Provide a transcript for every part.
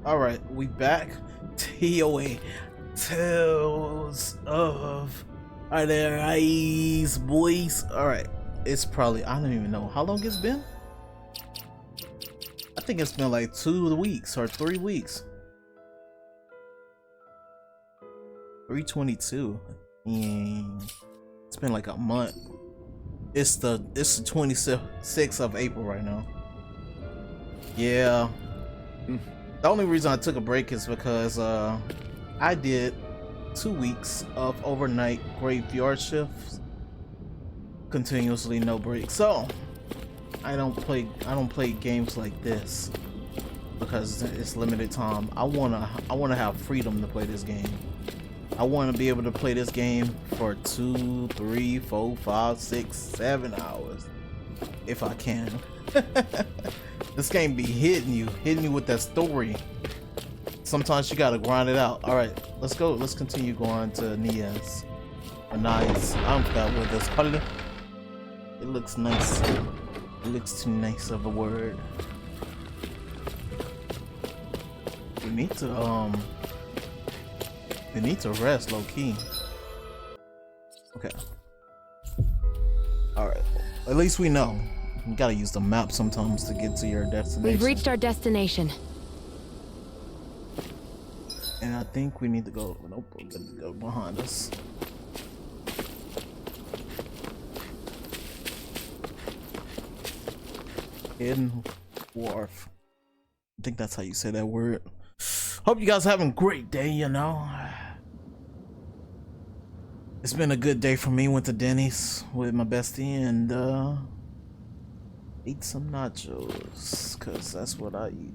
Alright, we back. TOA. Tales of Arise, boys. Alright, it's probably, I don't even know how long it's been. I think it's been like 2 weeks or 3 weeks. 322. It's been like a month. It's the 26th of April right now. Yeah. The only reason I took a break is because I did 2 weeks of overnight graveyard shifts continuously, no break. So I don't play games like this because it's limited time. I wanna have freedom to play this game. I want to be able to play this game for 2, 3, 4, 5, 6, 7 hours if I can. This game be hitting you with that story. Sometimes you gotta grind it out. All right, let's go. Let's continue going to Niez. Or Nice. I don't forgot what this called. It looks nice. It looks too nice of a word. We need to rest low key. Okay. All right. At least we know. You gotta use the map sometimes to get to your destination. We've reached our destination. And I think we need to go. Nope, we're good to go behind us. Hidden Wharf. I think that's how you say that word. Hope you guys are having a great day, you know. It's been a good day for me. Went to Denny's with my bestie and ate some nachos, cause that's what I eat.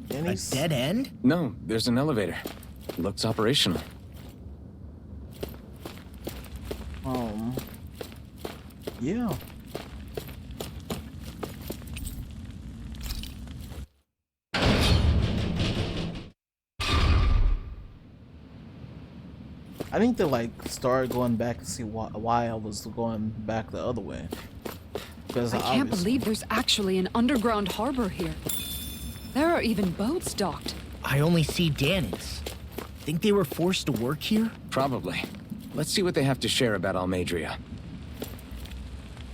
Denny's? A dead end? No, there's an elevator. Looks operational. Yeah. I need to like start going back and see why I was going back the other way. Because I can't believe there's actually an underground harbor here. There are even boats docked. I only see Dannons. Think they were forced to work here? Probably. Let's see what they have to share about Almadria.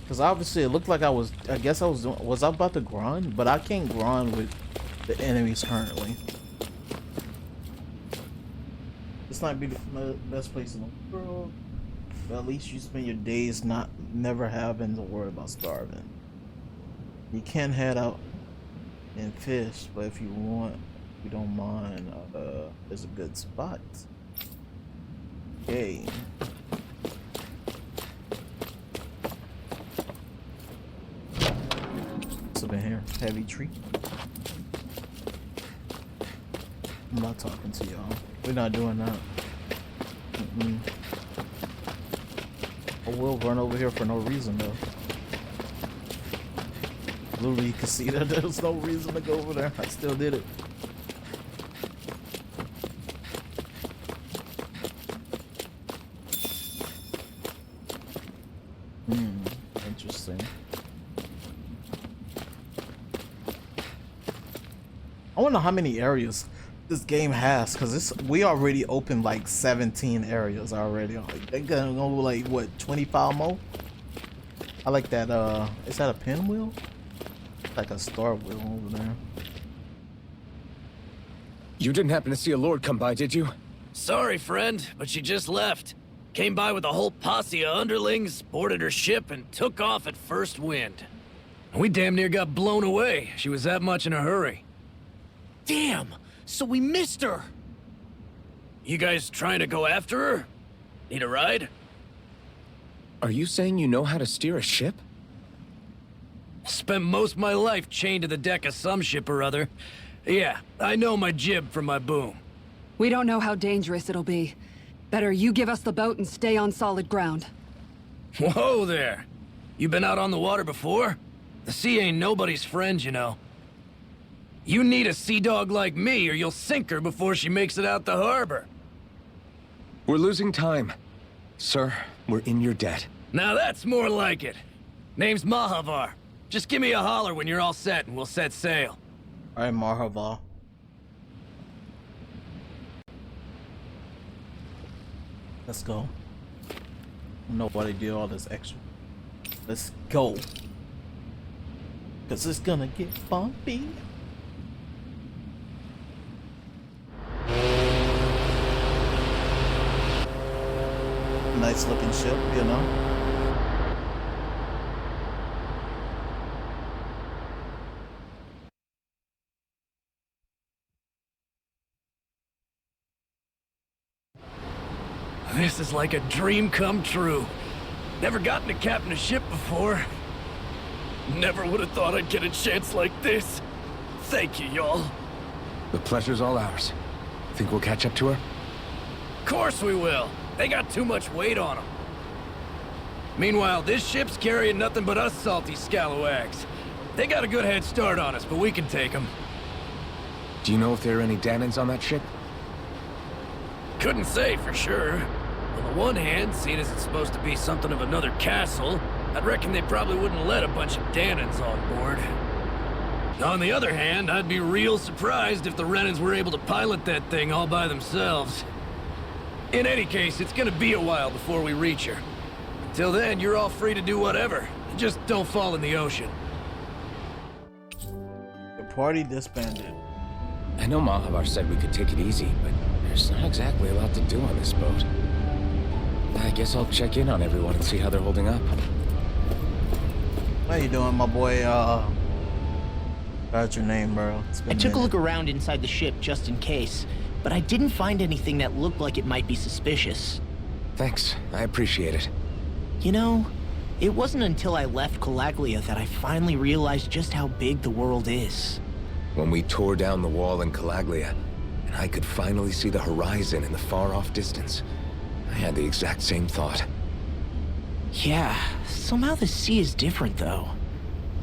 Because obviously it looked like I guess I was I about to grind? But I can't grind with the enemies currently. This might be the best place in the world, but at least you spend your days never having to worry about starving. You can head out and fish, but if you want, if you don't mind, there's a good spot. Okay. What's up in here? Heavy tree. I'm not talking to y'all. We're not doing that. I will run over here for no reason though. Literally, you can see that there's no reason to go over there. I still did it. Interesting. I wonder how many areas this game has, because we already opened like 17 areas already. Like, they gonna go like what, 25 more? I like that. Is that a pinwheel? Like a star wheel over there. You didn't happen to see a lord come by, did you? Sorry, friend, but she just left. Came by with a whole posse of underlings, boarded her ship, and took off at first wind. We damn near got blown away. She was that much in a hurry. Damn! So we missed her! You guys trying to go after her? Need a ride? Are you saying you know how to steer a ship? Spent most of my life chained to the deck of some ship or other. Yeah, I know my jib from my boom. We don't know how dangerous it'll be. Better you give us the boat and stay on solid ground. Whoa there! You been out on the water before? The sea ain't nobody's friend, you know. You need a sea dog like me, or you'll sink her before she makes it out the harbor. We're losing time. Sir, we're in your debt. Now that's more like it. Name's Mahavar. Just give me a holler when you're all set and we'll set sail. Alright, Marhava. Let's go. I don't know why they did all this extra. Let's go. Cause it's gonna get bumpy. Nice looking ship, you know. This is like a dream come true. Never gotten to captain a ship before. Never would have thought I'd get a chance like this. Thank you, y'all. The pleasure's all ours. Think we'll catch up to her? Of course we will. They got too much weight on them. Meanwhile, this ship's carrying nothing but us salty scalawags. They got a good head start on us, but we can take them. Do you know if there are any Danans on that ship? Couldn't say for sure. On the one hand, seeing as it's supposed to be something of another castle, I'd reckon they probably wouldn't let a bunch of Danans on board. On the other hand, I'd be real surprised if the Renans were able to pilot that thing all by themselves. In any case, it's gonna be a while before we reach her. Until then, you're all free to do whatever. Just don't fall in the ocean. The party disbanded. I know Mahavar said we could take it easy, but there's not exactly a lot to do on this boat. I guess I'll check in on everyone and see how they're holding up. How you doing, my boy? What's your name, bro? I took a look around inside the ship just in case, but I didn't find anything that looked like it might be suspicious. Thanks, I appreciate it. You know, it wasn't until I left Calaglia that I finally realized just how big the world is. When we tore down the wall in Calaglia, and I could finally see the horizon in the far-off distance, I had the exact same thought. Yeah, somehow the sea is different though.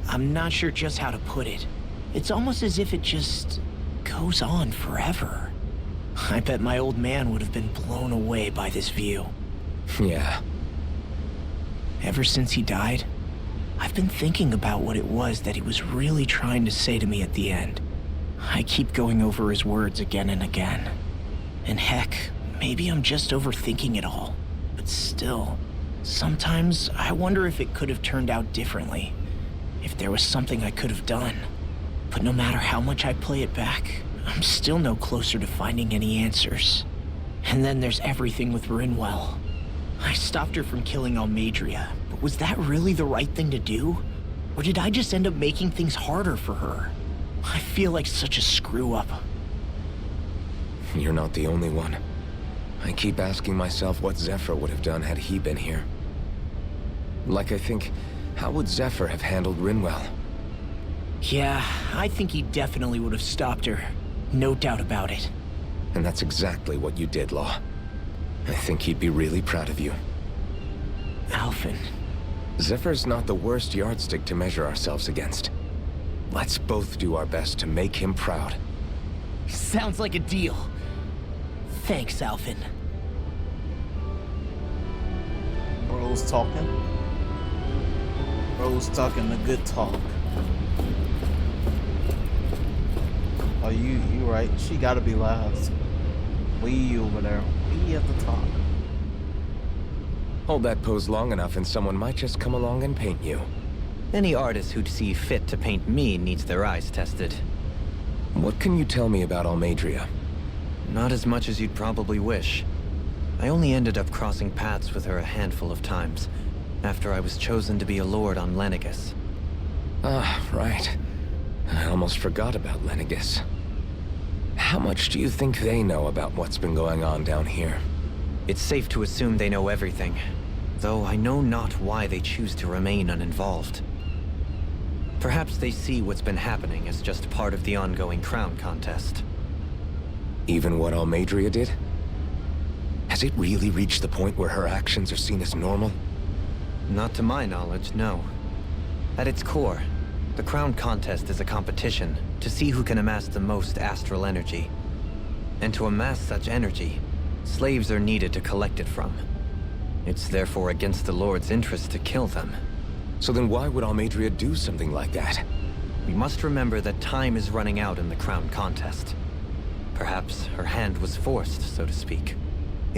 I'm not sure just how to put it. It's almost as if it just goes on forever. I bet my old man would have been blown away by this view. Yeah. Ever since he died, I've been thinking about what it was that he was really trying to say to me at the end. I keep going over his words again and again. And heck, maybe I'm just overthinking it all. But still, sometimes I wonder if it could have turned out differently. If there was something I could have done. But no matter how much I play it back, I'm still no closer to finding any answers. And then there's everything with Rinwell. I stopped her from killing Almadria, but was that really the right thing to do? Or did I just end up making things harder for her? I feel like such a screw-up. You're not the only one. I keep asking myself what Zephyr would have done had he been here. Like I think, how would Zephyr have handled Rinwell? Yeah, I think he definitely would have stopped her. No doubt about it. And that's exactly what you did, Law. I think he'd be really proud of you. Alphen. Zephyr's not the worst yardstick to measure ourselves against. Let's both do our best to make him proud. Sounds like a deal. Thanks, Alphen. Bro's talking. Bro's talking the good talk. Oh, you right. She gotta be last. We over there. We at the top. Hold that pose long enough and someone might just come along and paint you. Any artist who'd see fit to paint me needs their eyes tested. What can you tell me about Almadria? Not as much as you'd probably wish. I only ended up crossing paths with her a handful of times, after I was chosen to be a lord on Lenegis. Ah, right. I almost forgot about Lenegis. How much do you think they know about what's been going on down here? It's safe to assume they know everything, though I know not why they choose to remain uninvolved. Perhaps they see what's been happening as just part of the ongoing crown contest. Even what Almadria did? Has it really reached the point where her actions are seen as normal? Not to my knowledge, no. At its core, the crown contest is a competition to see who can amass the most astral energy. And to amass such energy, slaves are needed to collect it from. It's therefore against the Lord's interest to kill them. So then why would Almadria do something like that? We must remember that time is running out in the crown contest. Perhaps her hand was forced, so to speak.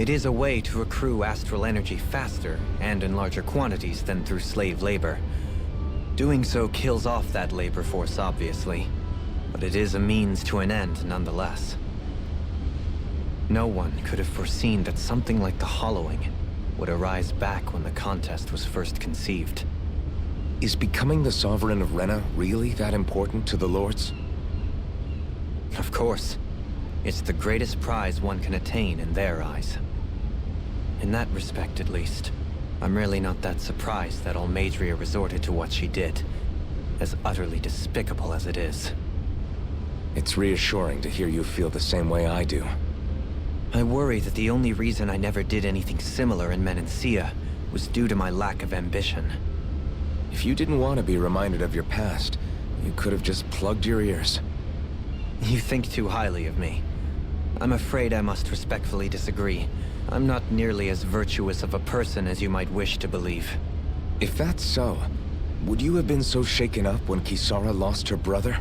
It is a way to accrue astral energy faster and in larger quantities than through slave labor. Doing so kills off that labor force, obviously, but it is a means to an end nonetheless. No one could have foreseen that something like the Hollowing would arise back when the contest was first conceived. Is becoming the Sovereign of Renna really that important to the Lords? Of course. It's the greatest prize one can attain in their eyes. In that respect, at least, I'm really not that surprised that Almeidrea resorted to what she did, as utterly despicable as it is. It's reassuring to hear you feel the same way I do. I worry that the only reason I never did anything similar in Menancia was due to my lack of ambition. If you didn't want to be reminded of your past, you could have just plugged your ears. You think too highly of me. I'm afraid I must respectfully disagree. I'm not nearly as virtuous of a person as you might wish to believe. If that's so, would you have been so shaken up when Kisara lost her brother?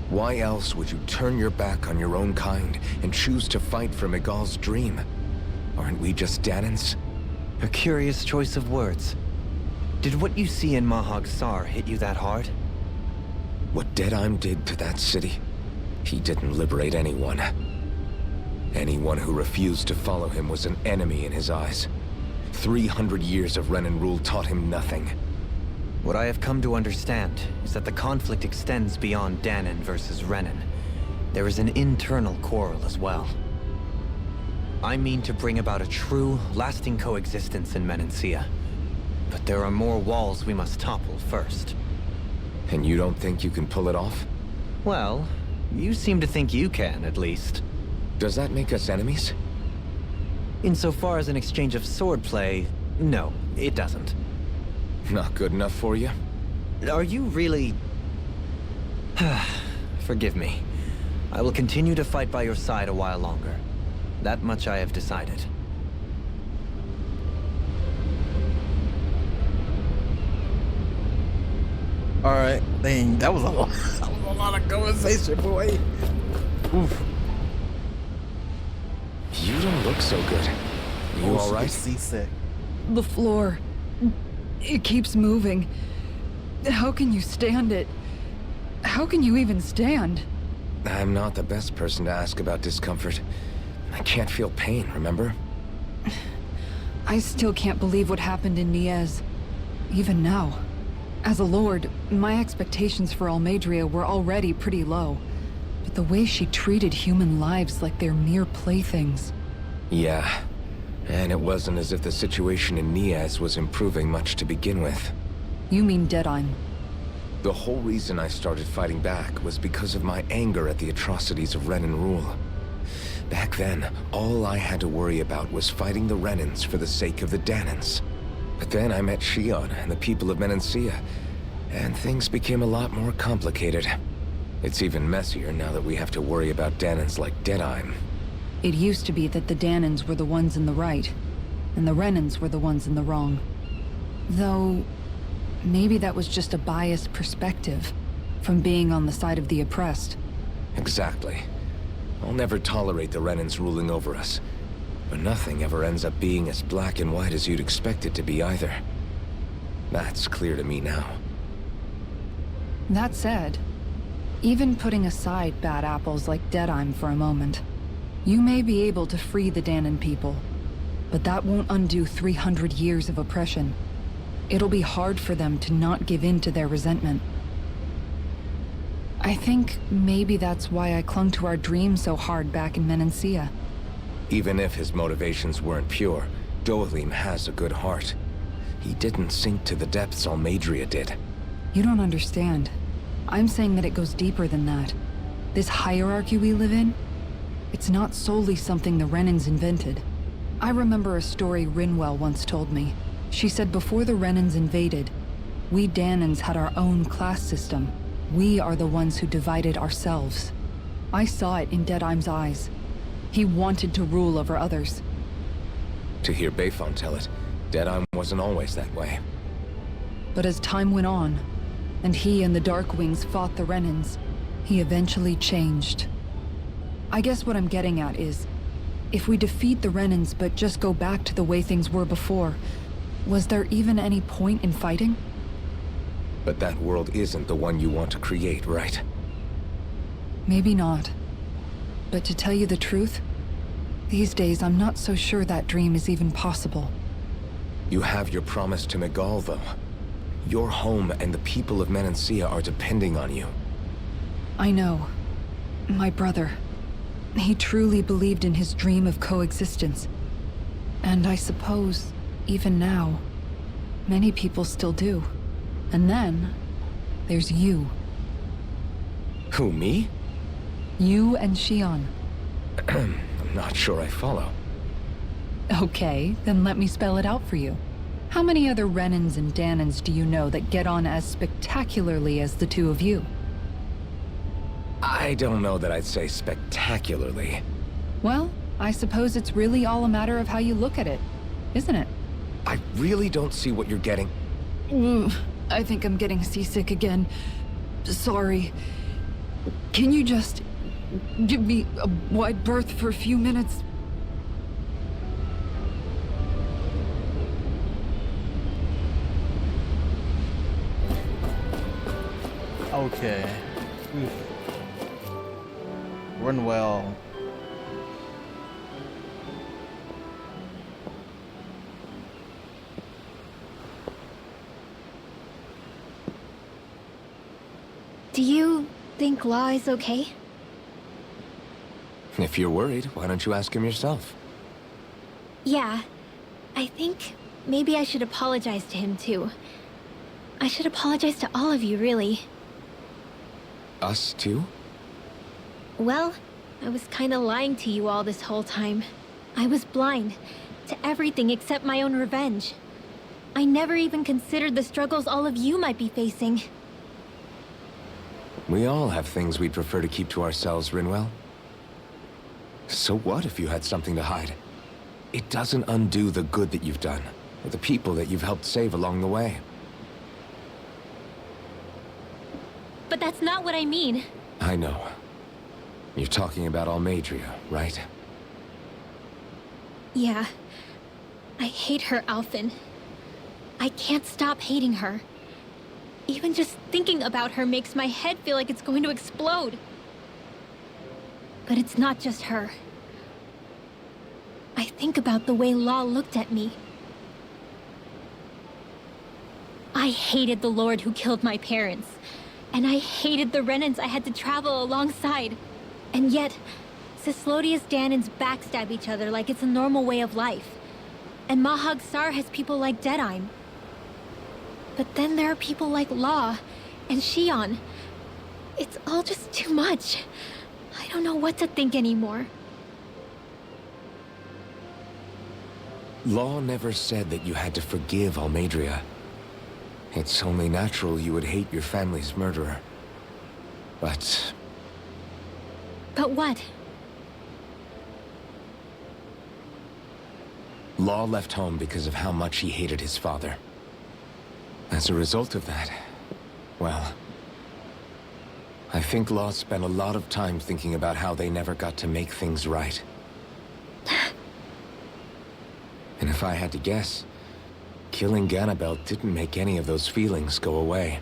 Why else would you turn your back on your own kind and choose to fight for Miguel's dream? Aren't we just Danans? A curious choice of words. Did what you see in Mahag Sar hit you that hard? What Deadheim did to that city, he didn't liberate anyone. Anyone who refused to follow him was an enemy in his eyes. 300 years of Renan rule taught him nothing. What I have come to understand is that the conflict extends beyond Danan versus Renan. There is an internal quarrel as well. I mean to bring about a true, lasting coexistence in Menancia. But there are more walls we must topple first. And you don't think you can pull it off? Well, you seem to think you can, at least. Does that make us enemies? Insofar as an exchange of swordplay, no, it doesn't. Not good enough for you? Are you really... Forgive me. I will continue to fight by your side a while longer. That much I have decided. Alright, dang, that was a lot, that was a lot of conversation, boy. Oof. You don't look so good. You alright? Seasick. The floor. It keeps moving. How can you stand it? How can you even stand? I'm not the best person to ask about discomfort. I can't feel pain, remember? I still can't believe what happened in Niez. Even now. As a lord, my expectations for Almeidrea were already pretty low. But the way she treated human lives like they're mere playthings. Yeah. And it wasn't as if the situation in Niez was improving much to begin with. You mean Deadheim? The whole reason I started fighting back was because of my anger at the atrocities of Renan rule. Back then, all I had to worry about was fighting the Renans for the sake of the Danans. But then I met Shion and the people of Menancia, and things became a lot more complicated. It's even messier now that we have to worry about Danans like Deadheim. It used to be that the Danans were the ones in the right, and the Renans were the ones in the wrong. Though, maybe that was just a biased perspective, from being on the side of the oppressed. Exactly. I'll never tolerate the Renans ruling over us. But nothing ever ends up being as black and white as you'd expect it to be either. That's clear to me now. That said, even putting aside bad apples like Deadheim for a moment, you may be able to free the Danan people, but that won't undo 300 years of oppression. It'll be hard for them to not give in to their resentment. I think maybe that's why I clung to our dream so hard back in Menancia. Even if his motivations weren't pure, Dohalim has a good heart. He didn't sink to the depths Almeidrea did. You don't understand. I'm saying that it goes deeper than that. This hierarchy we live in, it's not solely something the Renans invented. I remember a story Rinwell once told me. She said before the Renans invaded, we Danans had our own class system. We are the ones who divided ourselves. I saw it in Deadheim's eyes. He wanted to rule over others. To hear Bayfon tell it, Deadheim wasn't always that way. But as time went on, and he and the Darkwings fought the Renans, he eventually changed. I guess what I'm getting at is, If we defeat the Renans but just go back to the way things were before, was there even any point in fighting? But that world isn't the one you want to create, right? Maybe not. But to tell you the truth, these days I'm not so sure that dream is even possible. You have your promise to Miguel, though. Your home and the people of Menancia are depending on you. I know. My brother. He truly believed in his dream of coexistence. And I suppose, even now, many people still do. And then, there's you. Who, me? You and Xion. I'm not sure I follow. Okay, then let me spell it out for you. How many other Renans and Danans do you know that get on as spectacularly as the two of you? I don't know that I'd say spectacularly. Well, I suppose it's really all a matter of how you look at it, isn't it? I really don't see what you're getting. I think I'm getting seasick again. Sorry. Can you just give me a wide berth for a few minutes? Okay. Rinwell. Do you think Law is okay? If you're worried, why don't you ask him yourself? Yeah. I think maybe I should apologize to him too. I should apologize to all of you, really. Us too? Well, I was kinda lying to you all this whole time. I was blind to everything except my own revenge. I never even considered the struggles all of you might be facing. We all have things we'd prefer to keep to ourselves, Rinwell. So what if you had something to hide? It doesn't undo the good that you've done, or the people that you've helped save along the way. But that's not what I mean. I know. You're talking about Almadria, right? Yeah. I hate her, Alphen. I can't stop hating her. Even just thinking about her makes my head feel like it's going to explode. But it's not just her. I think about the way Law looked at me. I hated the Lord who killed my parents. And I hated the Renans I had to travel alongside. And yet, Cislodius Danans backstab each other like it's a normal way of life. And Mahag Sar has people like Deadheim. But then there are people like Law and Xion. It's all just too much. I don't know what to think anymore. Law never said that you had to forgive Almadria. It's only natural you would hate your family's murderer. But what? Law left home because of how much he hated his father. As a result of that, well, I think Law spent a lot of time thinking about how they never got to make things right. And if I had to guess, killing Ganabel didn't make any of those feelings go away.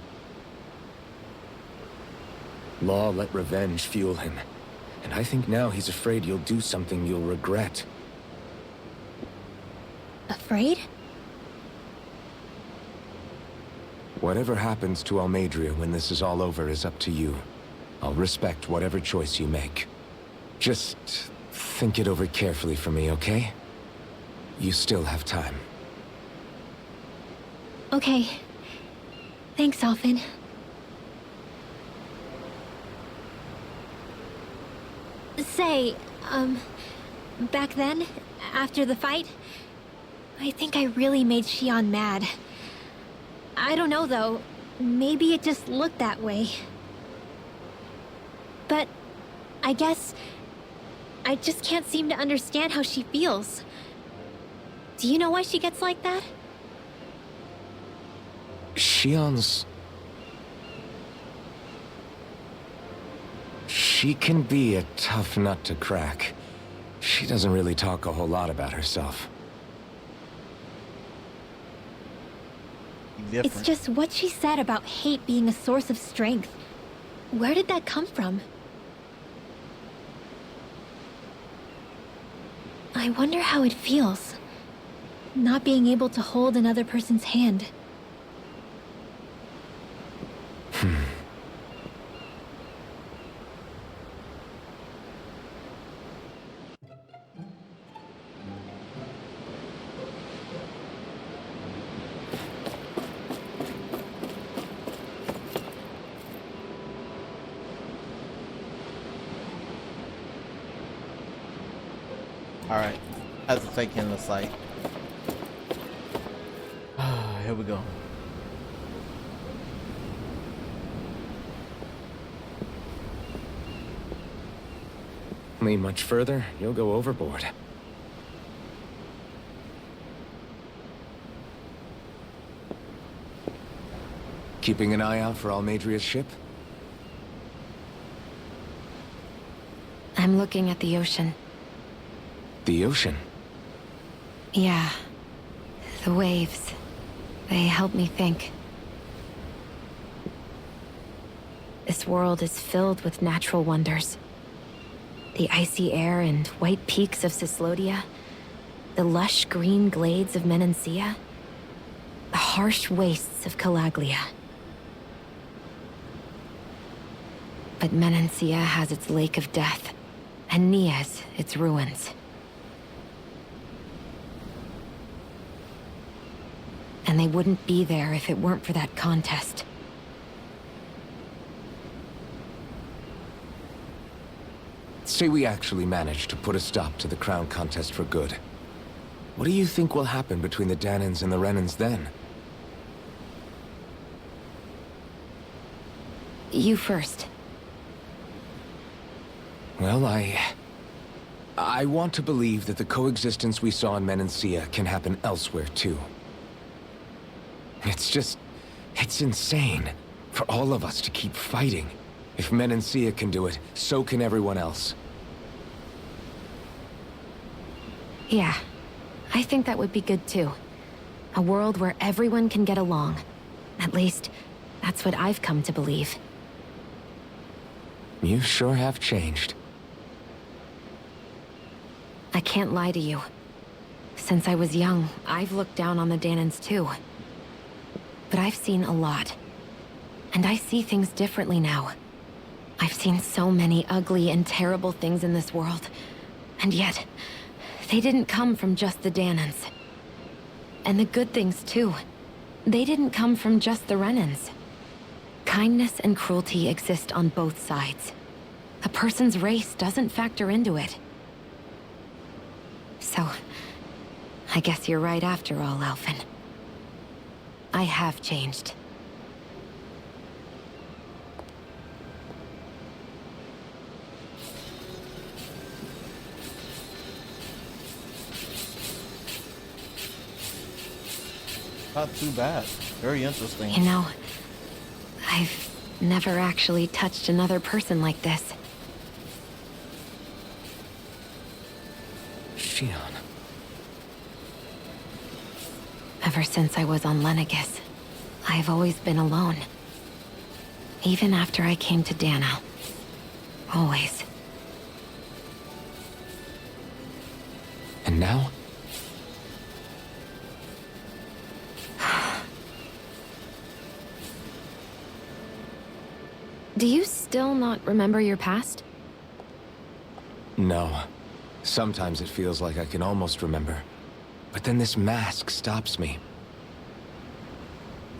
Law let revenge fuel him, and I think now he's afraid you'll do something you'll regret. Afraid? Whatever happens to Almadria when this is all over is up to you. I'll respect whatever choice you make. Just think it over carefully for me, okay? You still have time. Okay. Thanks, Alphen. Say, back then, after the fight, I think I really made Xion mad. I don't know, though. Maybe it just looked that way. But I guess I just can't seem to understand how she feels. Do you know why she gets like that? Xion's... She can be a tough nut to crack. She doesn't really talk a whole lot about herself. Different. It's just what she said about hate being a source of strength. Where did that come from? I wonder how it feels, not being able to hold another person's hand. Alright, I have to take in the sight. Here we go. Lean much further, you'll go overboard. Keeping an eye out for Almadria's ship? I'm looking at the ocean. The ocean? Yeah. The waves. They help me think. This world is filled with natural wonders. The icy air and white peaks of Cyslodia. The lush green glades of Menancia. The harsh wastes of Calaglia. But Menancia has its Lake of Death, and Niez its ruins. And they wouldn't be there if it weren't for that contest. Say we actually manage to put a stop to the crown contest for good. What do you think will happen between the Dahnans and the Renans then? You first. Well, I want to believe that the coexistence we saw in Menancia can happen elsewhere, too. It's insane for all of us to keep fighting. If Menancia can do it, so can everyone else. Yeah, I think that would be good too. A world where everyone can get along. At least, that's what I've come to believe. You sure have changed. I can't lie to you. Since I was young, I've looked down on the Dahnans too. But I've seen a lot. And I see things differently now. I've seen so many ugly and terrible things in this world. And yet, they didn't come from just the Dahnans. And the good things too. They didn't come from just the Renans. Kindness and cruelty exist on both sides. A person's race doesn't factor into it. So, I guess you're right after all, Alphen. I have changed. Not too bad. Very interesting. You know, I've never actually touched another person like this. Shion. Ever since I was on Lenegis, I've always been alone. Even after I came to Dana. Always. And now? Do you still not remember your past? No. Sometimes it feels like I can almost remember. But then this mask stops me.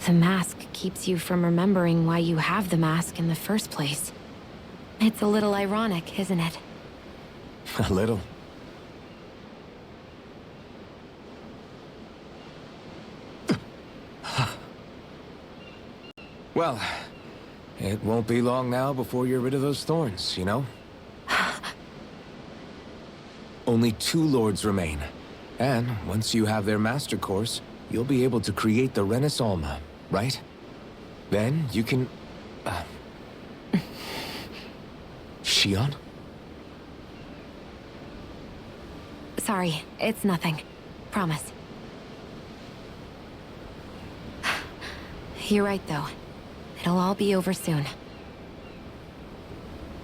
The mask keeps you from remembering why you have the mask in the first place. It's a little ironic, isn't it? A little. Well, it won't be long now before you're rid of those thorns, you know? Only 2 lords remain. And once you have their master course, you'll be able to create the Renis Alma, right? Then you can... Shion? Sorry, it's nothing. Promise. You're right, though. It'll all be over soon.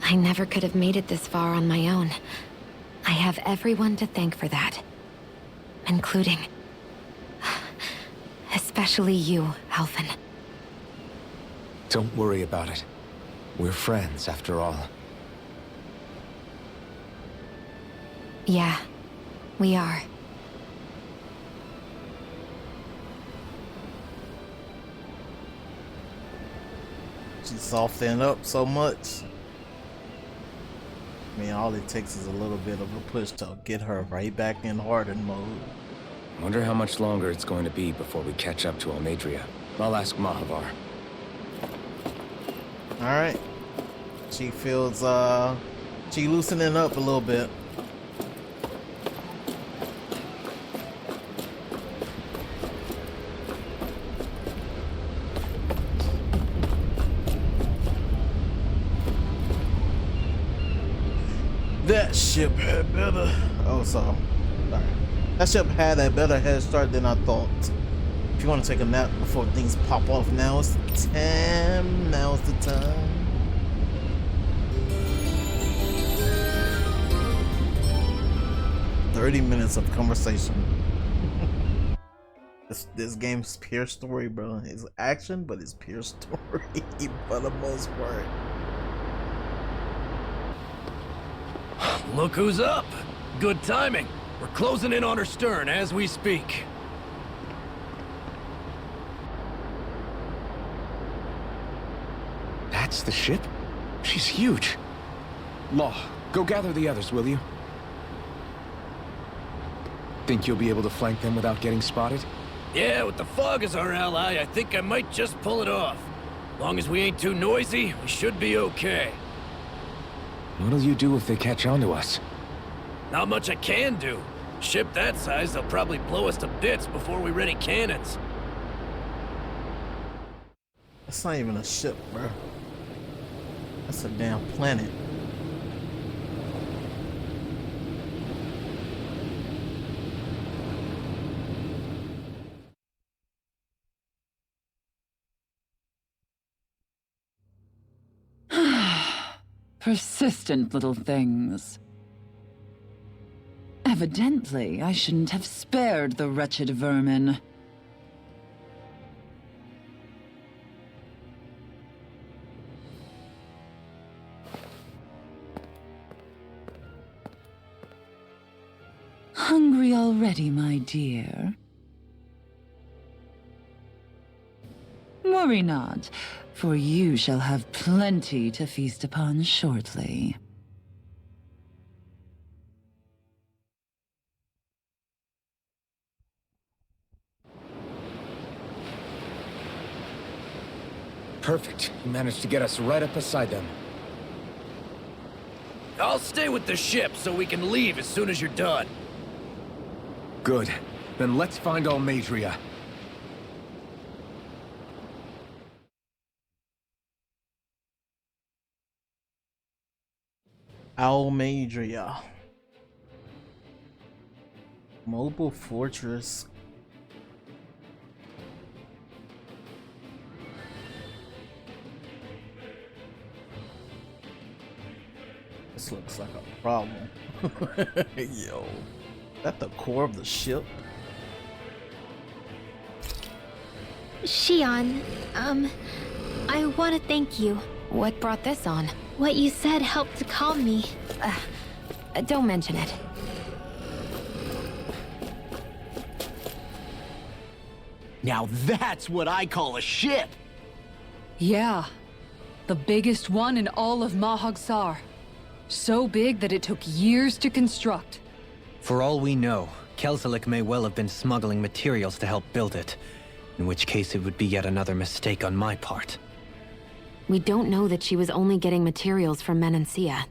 I never could have made it this far on my own. I have everyone to thank for that. Including... especially you, Alvin. Don't worry about it. We're friends, after all. Yeah, we are. She softened up so much. I mean, all it takes is a little bit of a push to get her right back in hardened mode. Wonder how much longer it's going to be before we catch up to Almadria. I'll ask Mahavar. Alright. She feels, she loosening up a little bit. That ship had better. Oh, sorry. That ship had a better head start than I thought. If you want to take a nap before things pop off, now is the time. Now is the time. "30 minutes of conversation." This game's pure story, bro. It's action, but it's pure story for the most part. Look who's up! Good timing. We're closing in on her stern as we speak. That's the ship? She's huge. Law, go gather the others, will you? Think you'll be able to flank them without getting spotted? Yeah, with the fog as our ally, I think I might just pull it off. Long as we ain't too noisy, we should be okay. What'll you do if they catch on to us? Not much I can do. Ship that size, they'll probably blow us to bits before we ready cannons. That's not even a ship, bro. That's a damn planet. Persistent little things. Evidently, I shouldn't have spared the wretched vermin. Hungry already, my dear? Worry not, for you shall have plenty to feast upon shortly. Perfect. You managed to get us right up beside them. I'll stay with the ship so we can leave as soon as you're done. Good. Then let's find Almadria. Almadria. Mobile fortress. This looks like a problem. Yo. At the core of the ship? Shion, I want to thank you. What brought this on? What you said helped to calm me. Don't mention it. Now that's what I call a ship! Yeah. The biggest one in all of Mahagsar. So big that it took years to construct. For all we know, Kelzelik may well have been smuggling materials to help build it. In which case it would be yet another mistake on my part. We don't know that she was only getting materials from Menancia.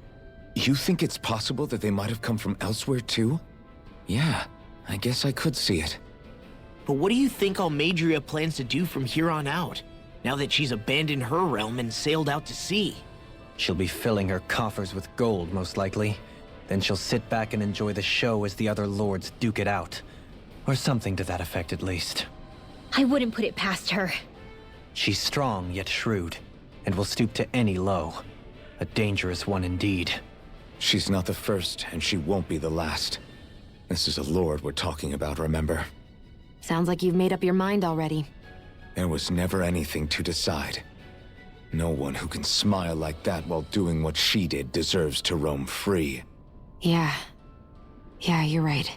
You think it's possible that they might have come from elsewhere too? Yeah, I guess I could see it. But what do you think Almadria plans to do from here on out, now that she's abandoned her realm and sailed out to sea? She'll be filling her coffers with gold, most likely. Then she'll sit back and enjoy the show as the other lords duke it out. Or something to that effect, at least. I wouldn't put it past her. She's strong yet shrewd, and will stoop to any low. A dangerous one indeed. She's not the first, and she won't be the last. This is a lord we're talking about, remember? Sounds like you've made up your mind already. There was never anything to decide. No one who can smile like that while doing what she did deserves to roam free. Yeah. Yeah, you're right.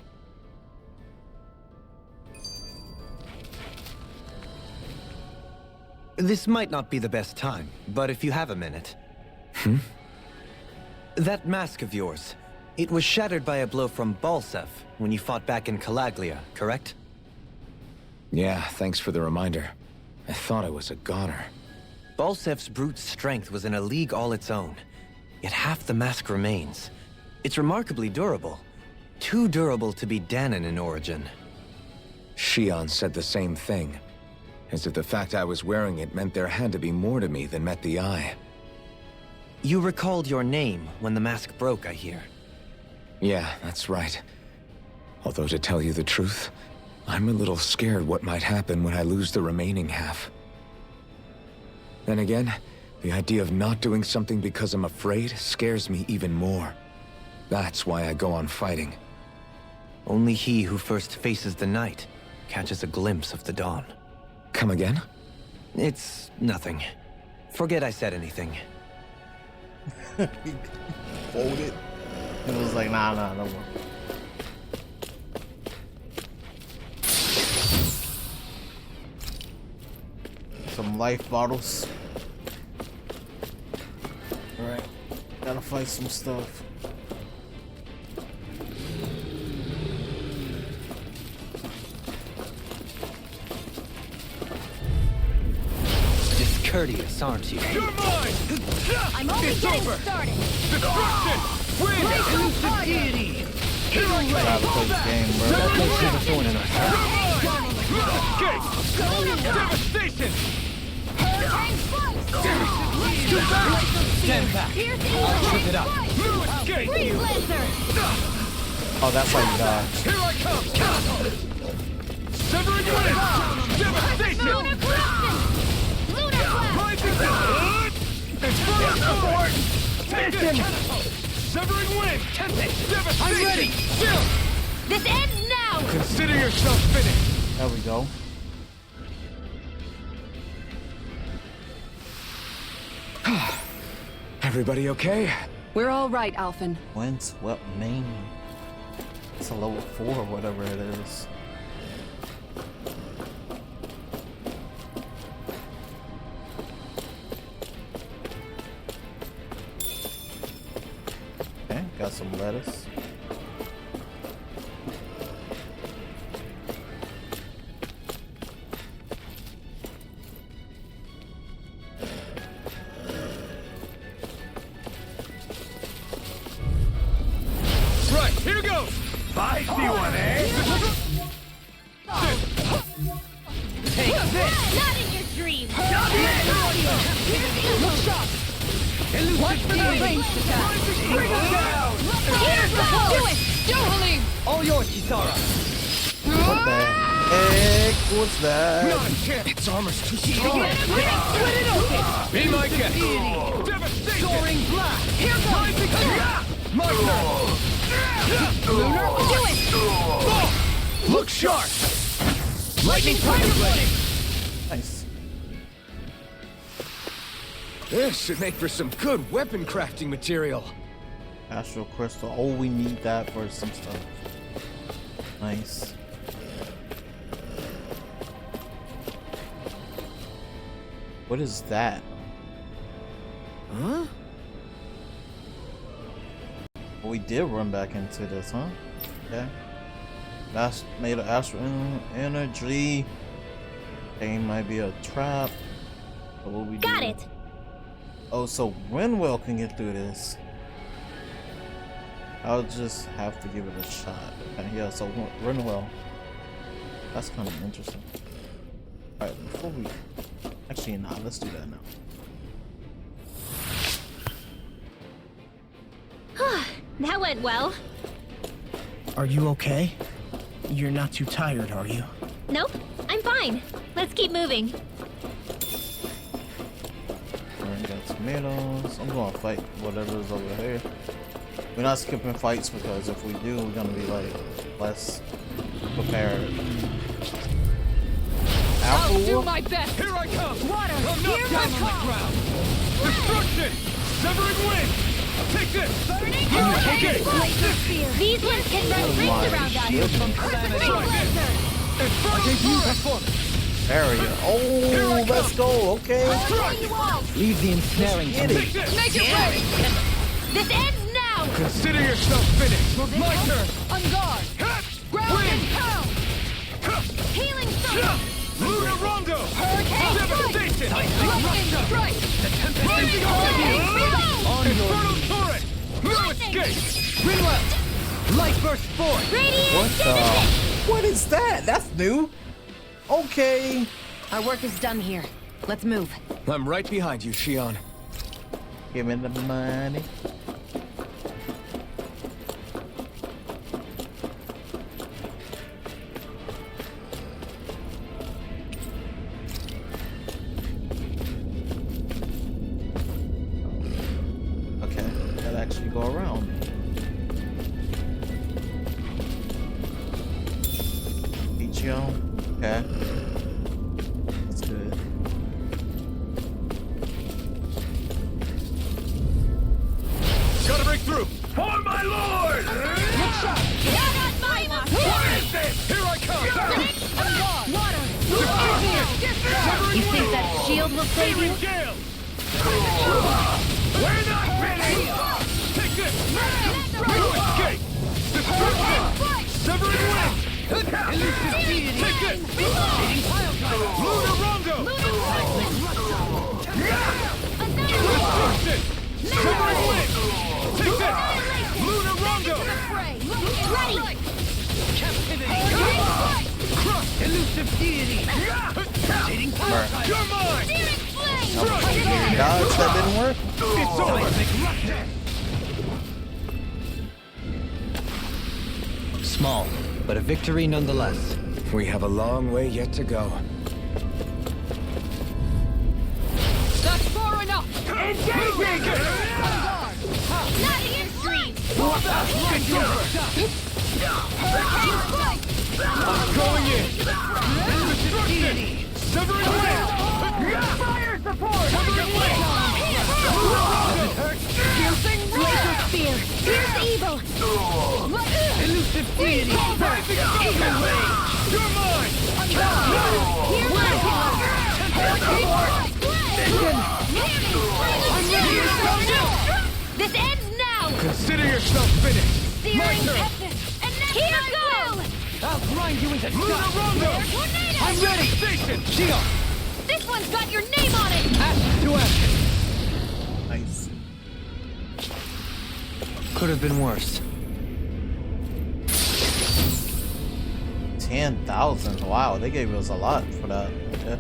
This might not be the best time, but if you have a minute. That mask of yours, it was shattered by a blow from Balsef when you fought back in Calaglia, correct? Yeah, thanks for the reminder. I thought I was a goner. Balsef's brute strength was in a league all its own, yet half the mask remains. It's remarkably durable. Too durable to be Danon in origin. Shion said the same thing. As if the fact I was wearing it meant there had to be more to me than met the eye. You recalled your name when the mask broke, I hear. Yeah, that's right. Although to tell you the truth, I'm a little scared what might happen when I lose the remaining half. Then again, the idea of not doing something because I'm afraid scares me even more. That's why I go on fighting. Only he who first faces the night catches a glimpse of the dawn. Come again? It's nothing. Forget I said anything. He folded. It was like, nah, no more. Some life bottles. Alright. Gotta fight some stuff. Discourteous, aren't you? You're mine! I'm only It's getting over. started. Destruction! Win! Elusive deity! Here I Gotta play this game, bro. That makes you the thorn in our side. Escape! Devastation! Stand back. I'll trip it up. New escape! Oh, that's like dodge. Here I come! Severing wind! Devastation! Rising sun! Explode sword! Take this! Severing wind! Devastation! I'm ready! Still! This ends now! Consider yourself finished! There we go. Everybody okay? We're all right, Alphen. Windswept Main. It's a level 4 or whatever it is. Okay, got some lettuce. Right, here goes! I see one, eh? Take this! Not in your dreams! Watch for that range attack! Bring him down! Here goes! Do it! Julie! All yours, Kisara. What the heck was that? Not a chance! Its armor's too strong! Be my guest! Devastation! Soaring blast! Here goes! My turn! Lunar, do it! Look sharp! Lightning punch ready! Nice. This should make for some good weapon crafting material. Astral Crystal. Oh, we need that for some stuff. Nice. What is that? Huh? We did run back into this, huh? Okay. That's made of astral energy. Thing might be a trap. But what we Got do? it! Oh, so Rinwell can get through this. I'll just have to give it a shot. Okay, yeah, so Rinwell. That's kind of interesting. Alright, before we... Actually, nah, let's do that now. That went well. Are you okay? You're not too tired, are you? Nope, I'm fine. Let's keep moving. Alright, got tomatoes. I'm gonna fight whatever's over here. We're not skipping fights because if we do, we're gonna be like less prepared. I'll do my best. Here I come. Water. I'm not down on the ground. Destruction. Severing wind. Take this. Burning Okay. laser spear. These ones can run rings around us. Barrier. Oh, let's go. Okay. Leave the ensnaring to me. Take this. Make it ready. This ends now. Consider yourself finished. My turn. On guard. Ground and pound. Healing sight. Lunar Rondo. Hurricane Devastation. Lightning strike. Blazing Infernal turret. No escape. Rinwell! Light burst forth! Radiant What the? What is that? That's new. Okay. Our work is done here. Let's move. I'm right behind you, Shion. Give me the money. Okay, that actually go around. Ichio. Okay. That's good. Gotta break through. For my lord. Not on my watch. Here I come. Water. You think that shield will save you? Gale. We're not ready. Take this. No escape. Destruction. Severing wind. Elusive deity. Take this. Lunar Rondo. Destruction. Severing wind. Take this. Lunar Rondo. Ready. Crush. Elusive deity! You're mine. Dodge, that didn't work. It's over. Small, but a victory nonetheless. We have a long way yet to go. That's far enough. Engaging. Nothing in street. I'm going in. Destruction. Severing wind. Fire support. Severing wind. Piercing laser spear. Here's evil. Elusive deity! Evil rage. You're mine. Here's my This ends now. Consider yourself finished. Searing turn. tempest. And here goes. I'll grind you into Lunar dust! Rondo. I'm ready! Station. Shion! This one's got your name on it. Ash to action! Nice. Could have been worse. 10,000. Wow, they gave us a lot for that. Okay.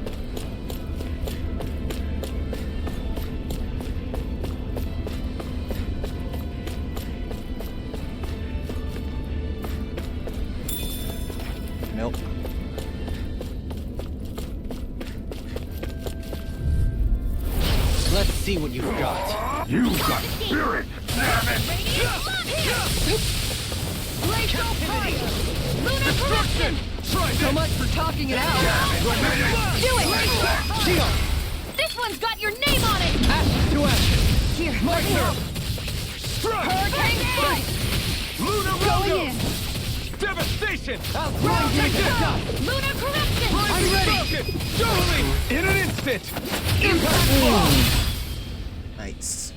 Milk. Let's see what you've got. You got spirit. Lunar corruption. So much for talking it out. Do it. Shion! This one's got your name on it. Ash to action! Here, let me help. Strike. Hurricane strike. Lunar Going Rondo. in. Devastation. I'll grind you into dust! Lunar corruption. Rising Falcon. Dueling in an instant. Impact blow. Nice.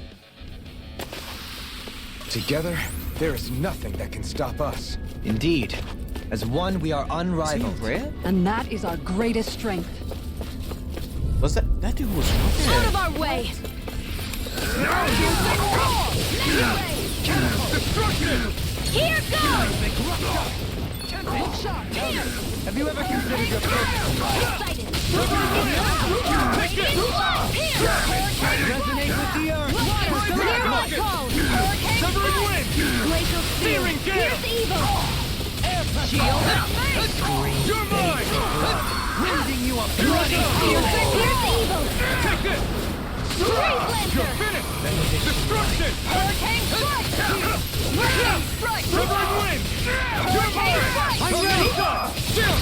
Together, there is nothing that can stop us. Indeed. As one, we are unrivaled. Red? And that is our greatest strength. Was that dude was Out right of our way. Destruction. Here goes. Have you ever considered your purpose? Excited. Resonate with the earth. Severing wind. Searing gale. Air pressure. You're mine. Winding you up. Bloody Here's evil! Take this. You're finished. Destruction. Hurricane strike! Severing wind. You're mine. I'm ready. Still.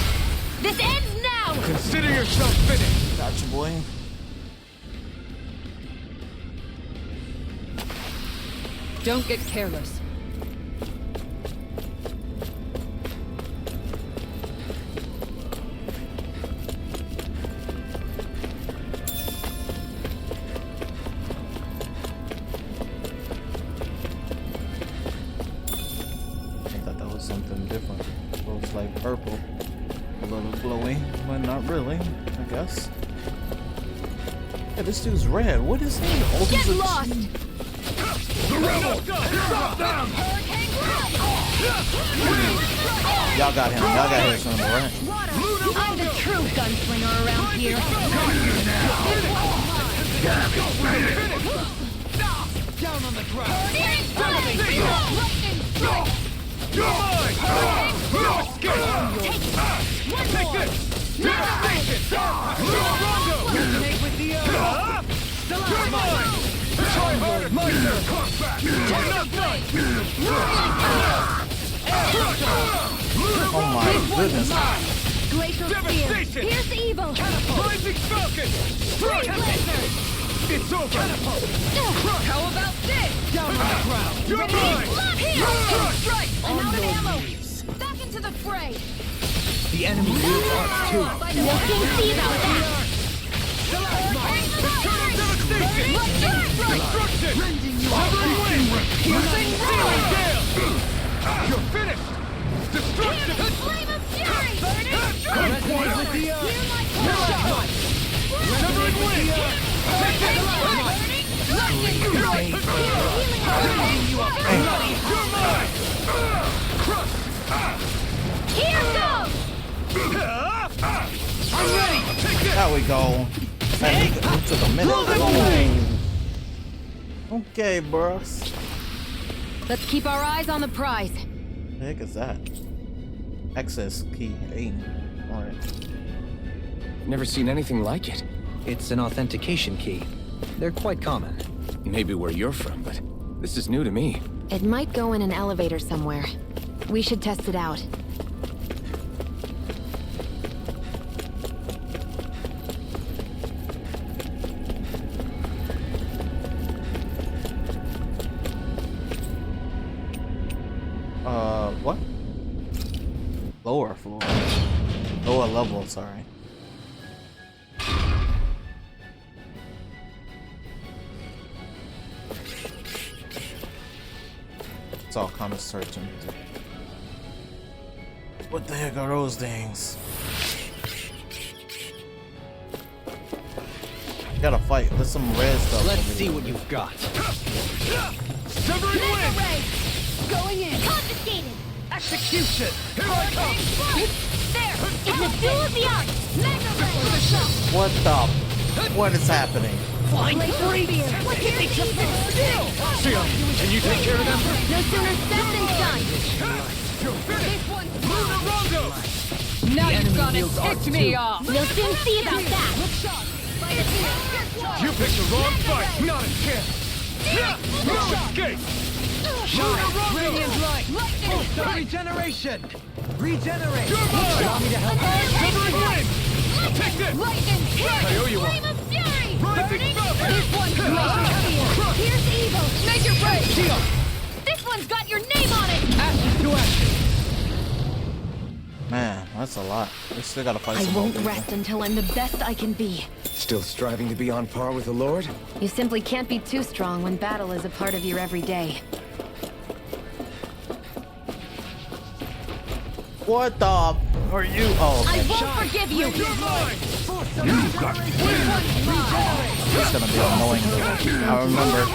This ends now! Consider yourself finished. Gotcha, boy. Don't get careless. I thought that was something different. It was like purple. A little glowy, but not really, I guess. Yeah, this dude's red. What is he? Oh, Get he's a- lost! The rebel. Drop down. Y'all got him. Y'all got his number, right? I'm the true gunslinger around here. Down on the ground. Searing strike! Lightning strike! You're mine. Take this. Resonate with the earth. You're mine. Try harder. My turn. I'm not done. Oh my goodness. Glacial spear! Devastation. Here's evil! Rising falcon. Strike. It's over. How about this? Down on the ground. You're mine. Strike! I'm out of ammo! Back into the fray! The enemy used arcs too. We'll soon see about that! Destruction. Severing wind. Searing gale. You're finished. Destruction. Flame of fury! Resonate with the earth. Severing wind. Take this. You're mine. Crush. Here goes! I'm ready. Take this. There we go. Man, it took a minute. Okay, bros. Let's keep our eyes on the prize. What the heck is that? Access key. Aim. Alright. Never seen anything like it. It's an authentication key. They're quite common. Maybe where you're from, but this is new to me. It might go in an elevator somewhere. We should test it out. What? Lower floor. Lower level, sorry. It's all kind of searching. What the heck are those things? Gotta fight. There's some red stuff. Let's over see here. what you've got. Severing wind. Going in! Confiscated! Execution. Here I come. There! It's a duel of the arts! Mega ray! What the? What is happening? Flying free! What can they do? Seal, can you take care of them? No sooner said than done! You're finished. Rondo. Now you've gone and ticked me off! We'll soon see about that! You picked the wrong fight. Not a chance. No escape. Radiant light! Regeneration! Regenerate! You're mine. Severing wind. Take this. Lightning! I owe you Flame one. of fury! Rising falcon. This one's glacial spear! Here's evil! Make it right! Seal! This one's got your name on it! Ashes to ashes! Man, that's a lot. We still gotta fight I some won't more people. rest until I'm the best I can be. Still striving to be on par with the Lord? You simply can't be too strong when battle is a part of your everyday. What the? Are you? Oh, I okay. won't forgive you! You're mine. It's gonna be annoying. I remember.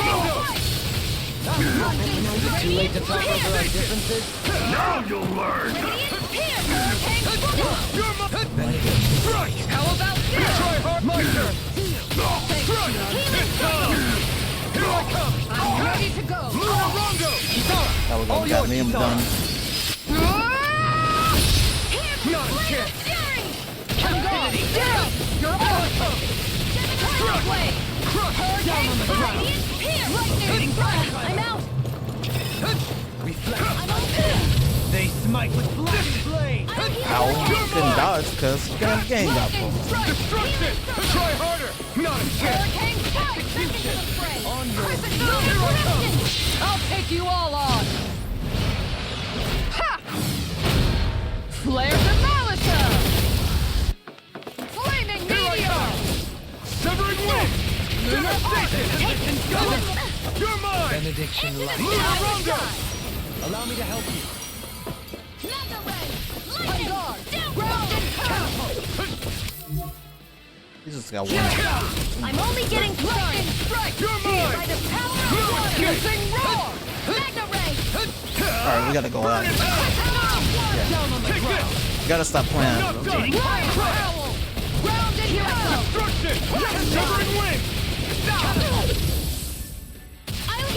Too late to talk over our differences? Now you'll learn. Here! You're mine. Strike. How about this? There we go. We got him done. Not a chance! Captivity! You're all Crush! Down on the ground! Here! Lightning! I'm out! Reflect. I'm out! They smite with flashing blade. Ow. Couldn't dodge because game got full. Destruction! Try harder! Not a chance! Hurricane strike! Execution! On your I'll take you all on! Ha! Flare the Malachor! Flaming meteor! Severing wind! Devastation! You're mine! benediction light. Lunarondo! Allow me to help you. He just got one. I'm only getting started. You're mine! By the power of water! Using roar! Magna ray! Alright, we gotta go out. Down on the ground! You gotta stop playing. Not Bro. done! Owl! Grounded hero! Destruction! Severing wind!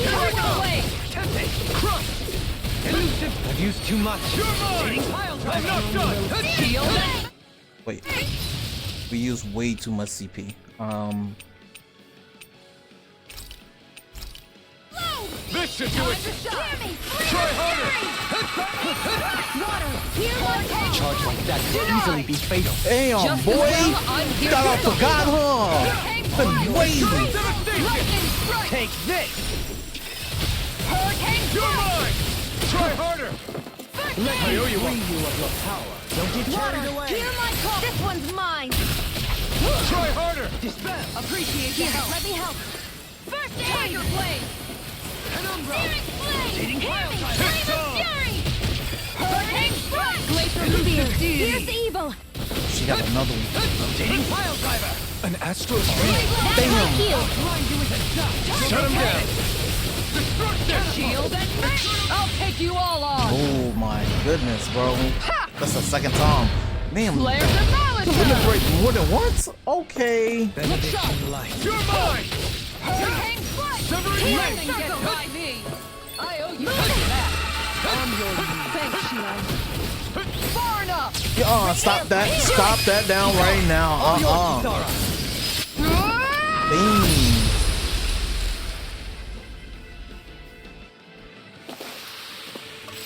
Away! Crush! Elusive. I've used too much. You're mine! I'm not done! Shield! Wait. We use way too much CP. This should do it! Try harder! Water! Here, one Charge like that could easily be fatal. Damn, boy! You thought I forgot, huh? Been waiting. Devastation! Take this. Hurricane You're mine! Try harder! I owe you one! You of your power. Don't get carried away. Hear my call. This one's mine. Try harder! Dispel. Appreciate Here, your help. let me help. First Tiger Blade! Searing flame. Hear me. It's Flame of on! fury. Hurricane strike! Glacier Fear. Meteor! Here's the evil. She got another one. Rotating pile driver. An astral stream? Damn. Heal. Shut him down! Destruction! Shield and mesh! I'll take you all on! Oh my goodness, bro. That's the second time. Man, Flare the Malachor! penetrate more than once? Okay. Benediction light. You're mine! Hurricane strike! Severing wind! Nothing gets by me! I owe you that! Thanks, Shion. Far enough! Stop that. Stop that down right now. Damn.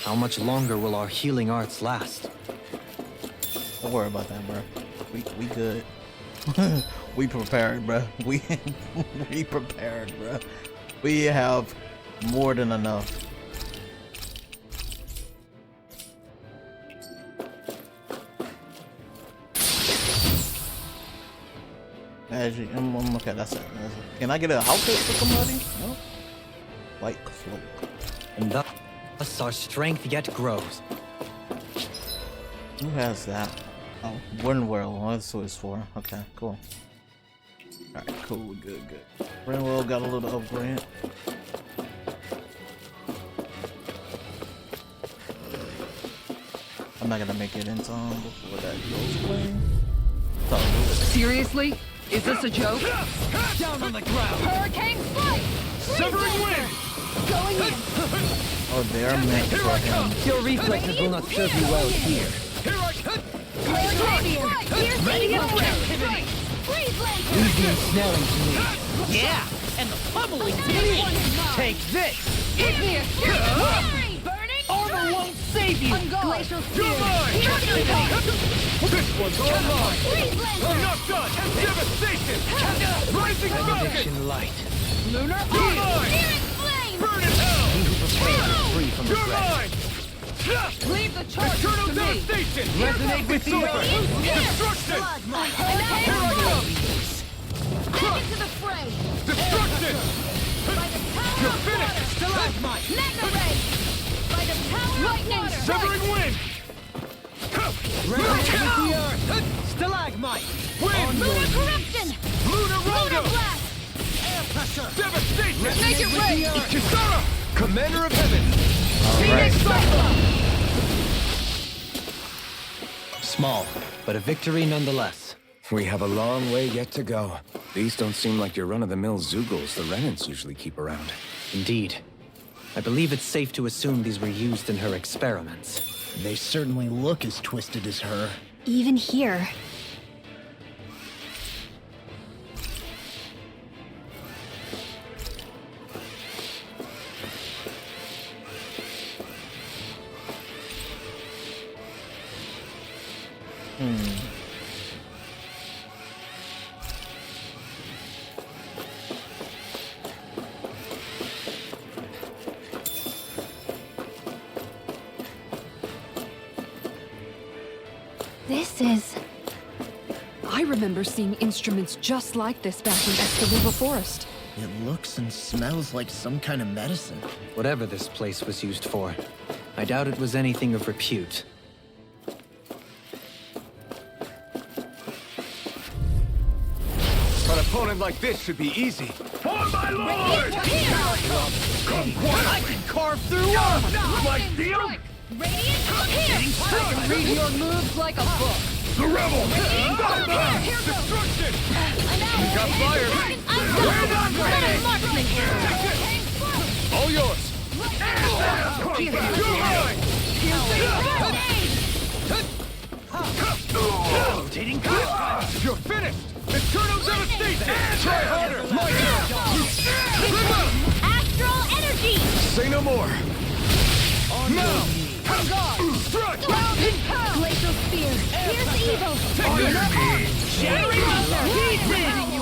How much longer will our healing arts last? Don't worry about that, bro. We good. We prepared, bro. We prepared, bro. We have more than enough. Actually, okay, that's it. Can I get an outfit for somebody? No. White cloak. And thus our strength yet grows. Who has that? Oh, Rinwell. Oh, that's what it's for. Okay, cool. Alright, cool. Good. Rinwell got a little upgrade. I'm not gonna make it in time before that goes away. Seriously? Is this a joke? Down on the ground. Hurricane strike! Severing wind! Going in! Oh, they're meant for him. Your reflexes will not serve you well here. Here I come! Here's the evil. Freeze lantern. Easy ensnaring to me. Yeah, and the pummeling to me. Take this. Hit me! Burning! Armor won't save you. Glacial You're spear. mine! This one's all mine! Freeze lantern. I'm not done! Devastation! Rising falcon! Benediction light. Lunar You're Eye! mine! Searing flame. Burn in hell! He who prepares is free from You're regret. mine! Leave the charges Eternal to me! devastation! Resonate with It's the over! earth. Destruction! Hurricane Here I strike! come! Back into the fray. Destruction! By the power You're of finished! water. Stalagmite. Magna ray. By the power of water. Severing wind! Resonate with the earth. Stalagmite. Wind! Lunar corruption. Lunar Lunarondo! blast. Air pressure. Devastation! Make it rain! Kisara! Commander of Heaven! Phoenix Cyclone! Small, but a victory nonetheless. We have a long way yet to go. These don't seem like your run-of-the-mill Zeugles the Renans usually keep around. Indeed. I believe it's safe to assume these were used in her experiments. They certainly look as twisted as her. Even here. This is... I remember seeing instruments just like this back in Escalibur Forest. It looks and smells like some kind of medicine. Whatever this place was used for, I doubt it was anything of repute. An opponent like this should be easy. For my lord! Come I can carve through armor! my steel! Radiant, come here! I can Read your moves like a book. The rebel! Destruction! I'm out! Got fired! I'm marksman! All yours! Rotating pile. You're finished! Eternal devastation! Try harder! Astral energy! Say no more! Now! Strike! Glacial spear! Here's the evil!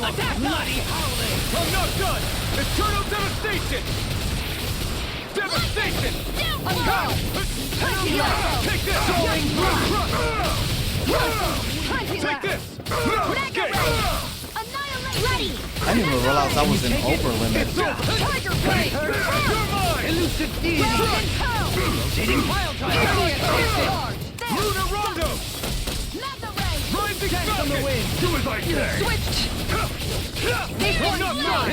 Attack! Bloody howling! I'm not done! Eternal devastation! Devastation! Take this! Take this! Annihilate! Ready! I didn't even realize I was in over limit. Tiger Blade! You're mine! Elusive deity! Rotating pile drive! Lunar Rondo! Rising Falcon! Do as I say! Switched!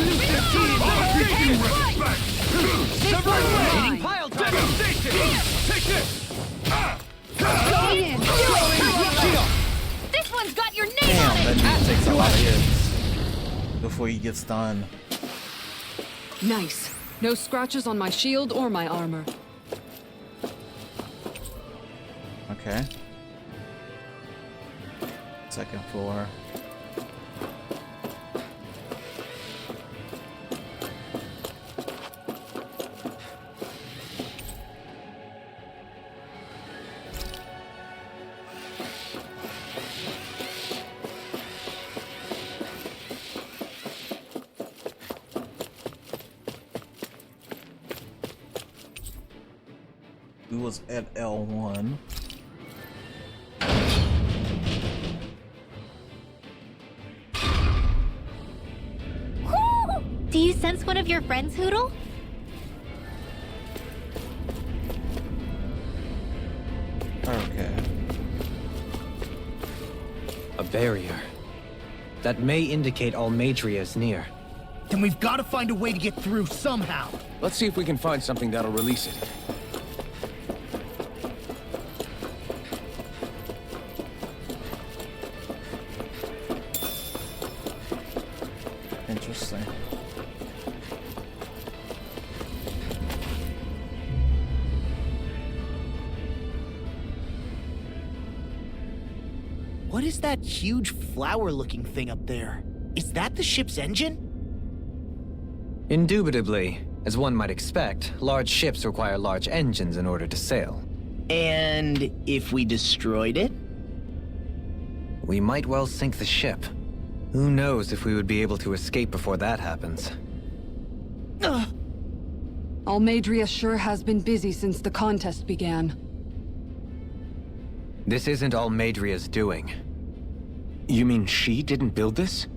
Elusive deity! Rotating pile drive! Devastation! Take this! This one's got your name Damn, on that it! dude takes a lot of hits before he gets done. Nice. No scratches on my shield or my armor. Okay. Second floor. We was at L1. Do you sense one of your friends, Hoodle? Okay. A barrier. That may indicate Almadria is near. Then we've got to find a way to get through somehow. Let's see if we can find something that'll release it. Interesting. What is that huge flower-looking thing up there? Is that the ship's engine? Indubitably, as one might expect, large ships require large engines in order to sail. And if we destroyed it? We might well sink the ship. Who knows if we would be able to escape before that happens. Almadria sure has been busy since the contest began. This isn't Almadria's doing. You mean she didn't build this?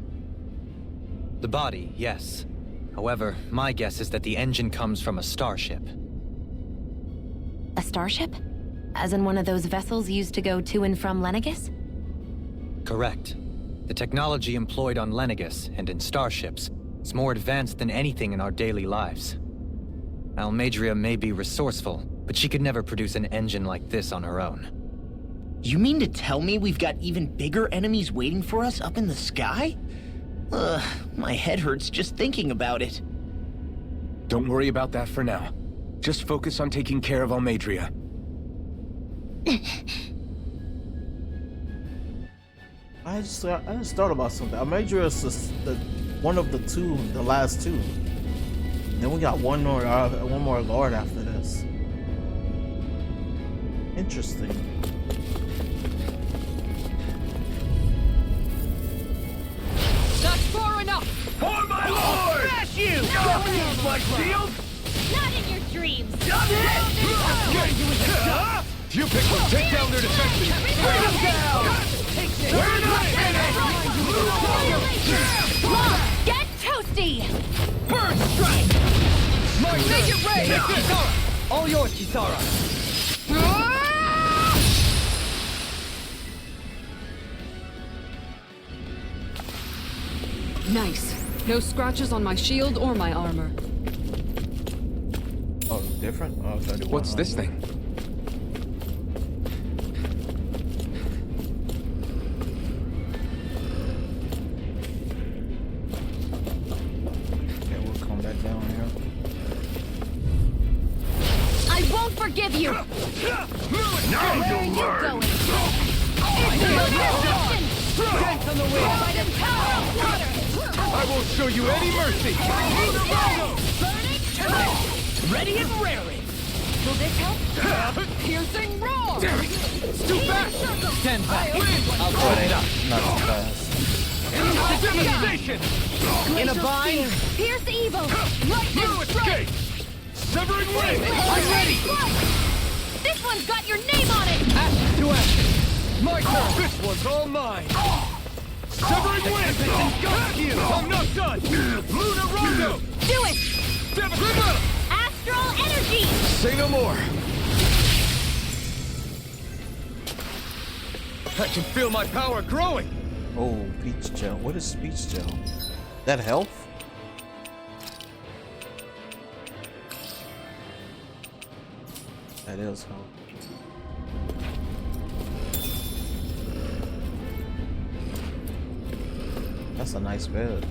The body, yes. However, my guess is that the engine comes from a starship. A starship? As in one of those vessels used to go to and from Lenegis? Correct. The technology employed on Lenegis and in starships is more advanced than anything in our daily lives. Almadria may be resourceful, but she could never produce an engine like this on her own. You mean to tell me we've got even bigger enemies waiting for us up in the sky? My head hurts just thinking about it. Don't worry about that for now. Just focus on taking care of Almadria. I just thought about something. Almadria is the one of the last two. Then we got one more Lord after this. Interesting. That's far enough! For my lord! Smash you! My shield! Not in your dreams! You pick one. Take down their defenses. Bring them down! Get toasty! Burn strike! Make it rain! Kisara! All yours, Kisara! Nice. No scratches on my shield or my armor. Oh, different? Oh, What's this thing? Okay, we'll come back down here. I won't forgive you! Now Where are you'll you learn! going? Dance on the wind! By the power of water! I won't show you any mercy! Ready and raring. Will this help? Piercing roar. It's too fast! Stand back. I'll put it up. Not as fast. Devastation! In a bind. Pierce evil! No escape! Severing wing! I'm ready! This one's got your name on it! Ashes to ashes! My turn! This one's all mine! Severing wing! I'm not done! Luna Rondo! Do it! Devastation! Astral energy! Say no more. I can feel my power growing! Oh, speech gel. What is speech gel? That health? That is health. That's a nice bed.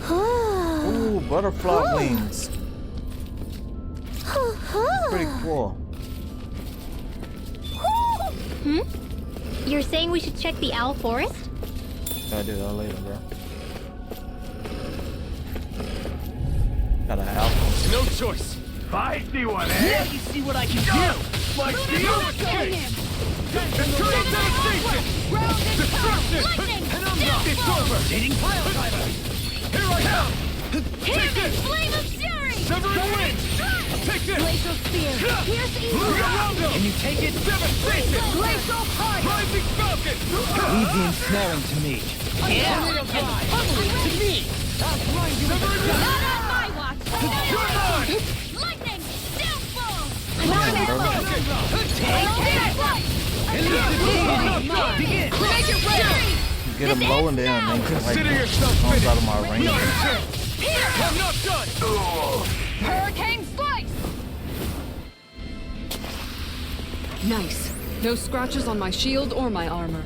Ooh, butterfly wings. Pretty cool. You're saying we should check the owl forest? Gotta do that later, bro. Got an alpha. No choice! Feisty one, eh? You see what I can do. My shield escape! Eternal devastation! Destruction! Lightning! And I'm not! It's over! Dating pile driver. Here I come! Hear this flame of fury! Severing wing! Take this! Glacial spear! Pierce evil! Luna Rondo! Can you take it? Devastation! Glacial fire! Rising Falcon! Leave the ensnaring to me. Yeah. To me. I'll grind you with a Not on my watch! You're mine! Lightning! Downfall! Begin. Make it ready! Get him low and down, then Consider like, yourself comes finished! out of my range. Not a chance! I'm not done! Hurricane slice! Nice. No scratches on my shield or my armor.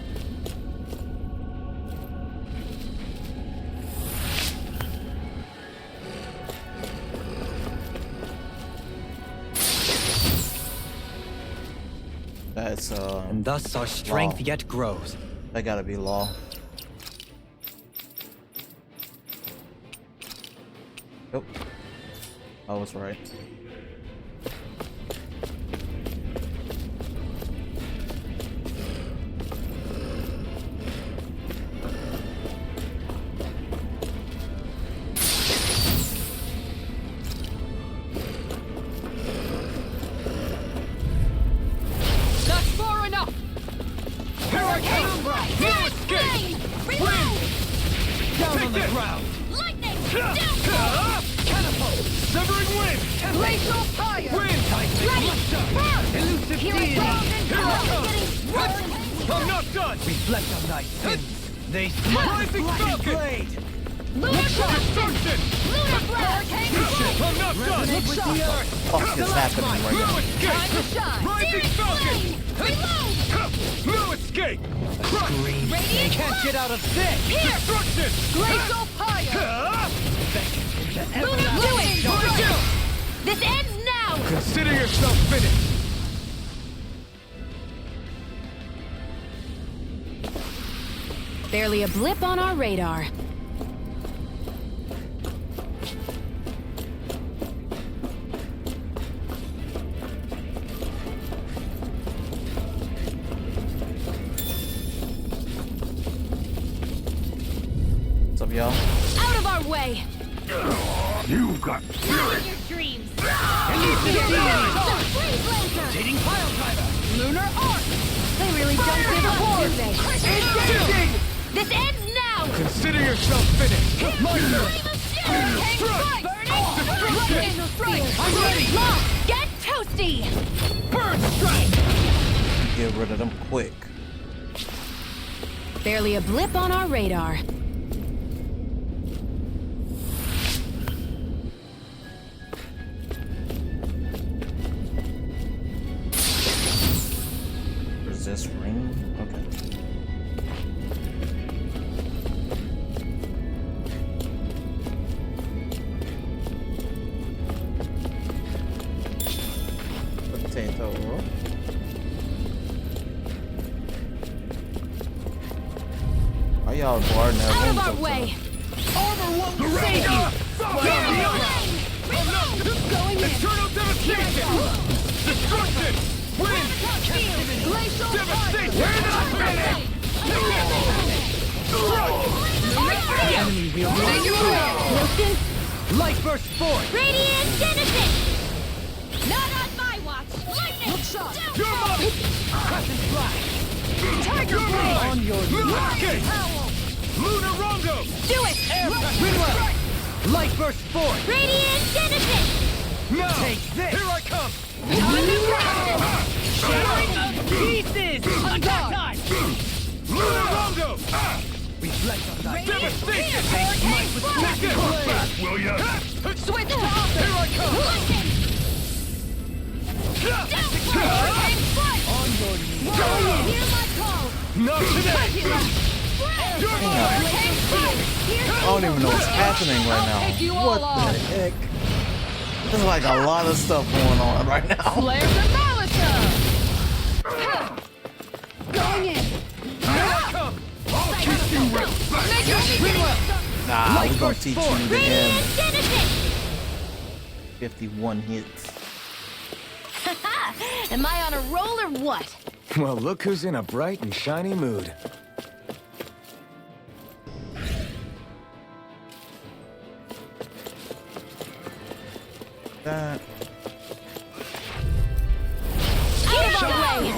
That's And thus our strength Wow. yet grows. that gotta be law. Nope. I was right. That's far enough! Here I come! No escape! Reload! Down on the ground! Lightning! Downfall! Catapult! Severing wind! Glacial fire! Wind! Ready! Burn! Elusive Here it deity! goes and Here I getting come! worse! I'm not done! Reflect on thy sins. They smite Rising with black Falcon! blade. Destruction! Lunar blast! I'm not done! Resonate with the earth. What is happening right No now? escape! Rising Falcon! No escape! Crush! They can't get out of this. Destruction! Glacial fire! This ends now! Consider yourself finished! Barely a blip on our radar. What's up, y'all? Out of our way! You've got Your dreams. Rotating pile driver. Lunar arc! They really don't give a hoot, do they? This ends now! Consider yourself finished! I'm ready! Lock! Get toasty! Burn strike! Get rid of them quick. Barely a blip on our radar. Resist ring. Okay. Potato roll. Why y'all guarding that Out room of our so way! Armor won't save you! Going in! Eternal devastation! Destruction! Wind! Glacial Devastation! Where did I finish? Enemy wheel. Wilson, Light burst forth. Radiant Genesis! Not on my watch! Lightning! Look shot! You're mine! Crescent flash. Tiger Blade! On your Escape! Lunar Rondo! do it! Rinwell. Light burst forth. Radiant Genesis! Now! Take this. Here I come! Pieces. Attack time. Lunar Rondo! Reflect on that. Devastation! Might with second blade. Will ya? Switch to Here I come! On your knees. Hear my call! Not today! You're mine! I don't even know what's happening right now. you What all the heck? There's like a lot of stuff going on right now. Flare the Malika! Going in! Here I come! I'll teach you well! Nah, we're gonna teach you the Radiant end. Genesis! 51 hits. am I on a roll or what? Well, look who's in a bright and shiny mood. That. Out of our way!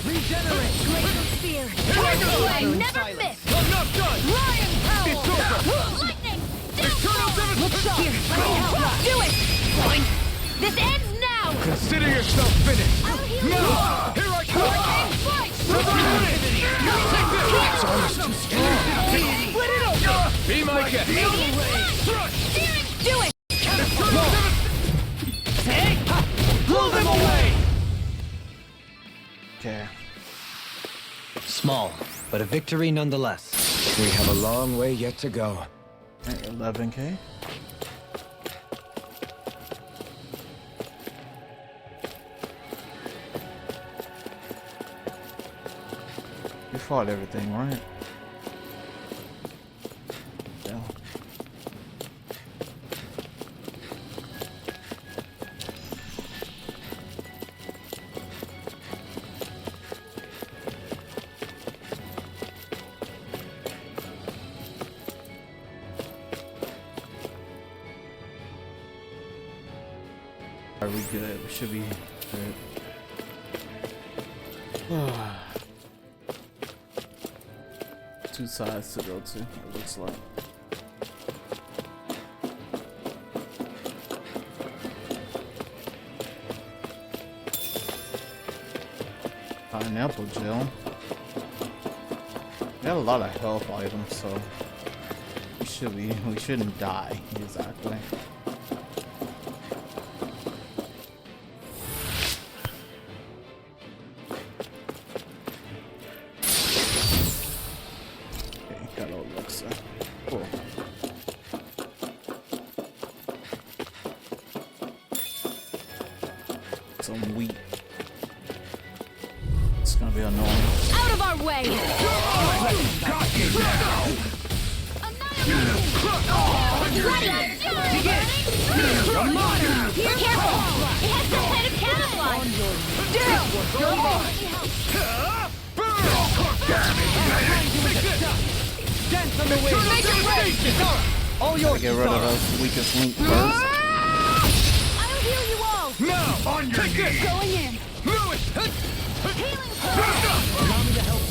Regenerate. Glacial spear. Tiger Blade! Never silence. miss! I'm not done! Lion Power! It's over! Lightning! Eternal devastation! Here, let me help. Do it! This ends now! Consider yourself finished! No! Here I come! It's almost too strong! Split it open. Be my guest! Thrust! Do it! Eternal Take. Blow them away. Okay. Small, but a victory nonetheless. We have a long way yet to go. 11K. You fought everything, right? Yeah. Are we good? We should be good. Two sides to go to, it looks like. Pineapple gel. We have a lot of health items, so we shouldn't die exactly. Okay, got all looks. Cool. Some wheat. It's gonna be annoying. Out of our way! Careful! It has some kind of camouflage! Dance on the way. All yours. Get rid of those weakest link first. I'll heal you all! Now, on your knees! Going in! Lewis! Healing Allow me to help you.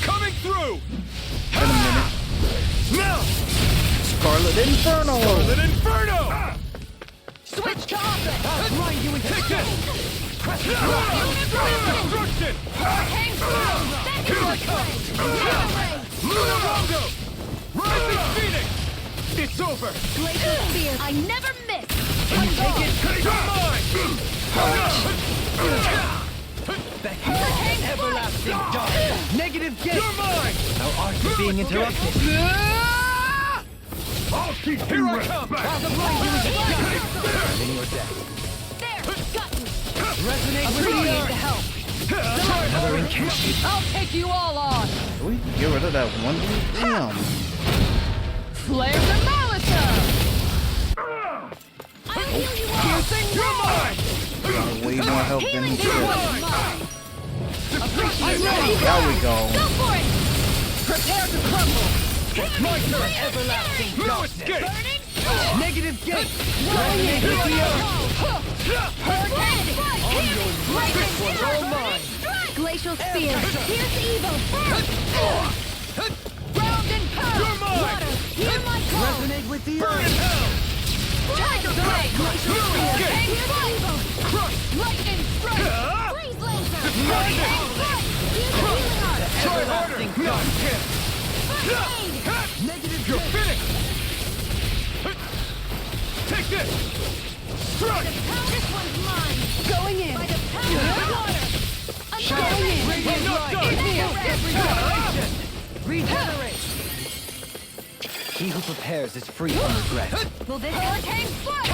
Coming through! Wait a minute. Now! Scarlet Inferno! Scarlet Inferno! Switch to offense! I'll grind you into Take this! Destruction! Hang through! Here I come! Luna Rondo! Rising Phoenix! It's over! Glacial Spear! I never miss! Take it! You're mine! the heat of everlasting dark. Negative gate. You're mine! Our arc is being interrupted. I'll keep you right back! I'll blind you into In your death. There! Got you! resonate with the Appreciate the help! Another incantation. I'll take you all on! We can get rid of that one dude. Damn. Flare the Malisa! I'll heal you all! You're mine! Got way more help than he should. I'm ready! There we go. Go for it! Prepare to crumble. My turn! Everlasting No darkness. escape! Negative gate. Resonate with the earth. This one's all mine! Glacial Spear! Here's evil! Ground and power! You're mine! Water! Hear my call! Resonate with the Burn in earth. hell! Tiger Blade! Glacial Spear! Escape! Here's evil! Crush! Lightning Strike! Freeze Laser! Destruction! Lightning Strike! Here's healing art! Try harder! Not him! First aid! Negative You're gate. finished! Take this! Strike! This one's mine! Going in! By the power of water! I'm Shine. going in! Radiant I'm not light. done. Every generation. Regenerate. He who prepares is free from regret. Will this hurricane strike?